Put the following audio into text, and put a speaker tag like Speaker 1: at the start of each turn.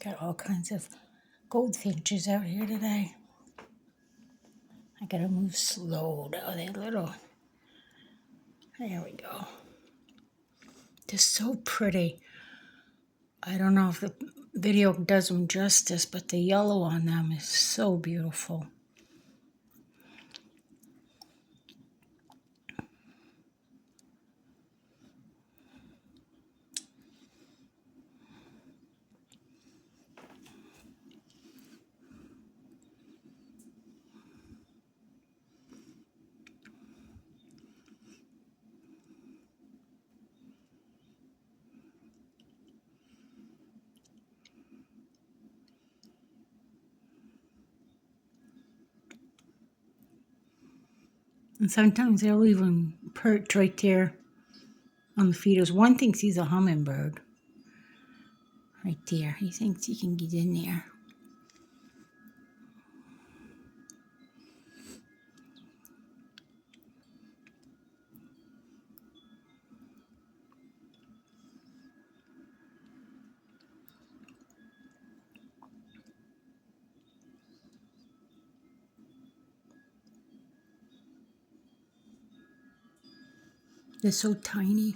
Speaker 1: Got all kinds of goldfinches out here today. I gotta move slow now. They're little. There we go. They're so pretty. I don't know if the video does them justice, but the yellow on them is so beautiful. And sometimes they'll even perch right there on the feeders. One thinks he's a hummingbird. Right there. He thinks he can get in there. They're so tiny.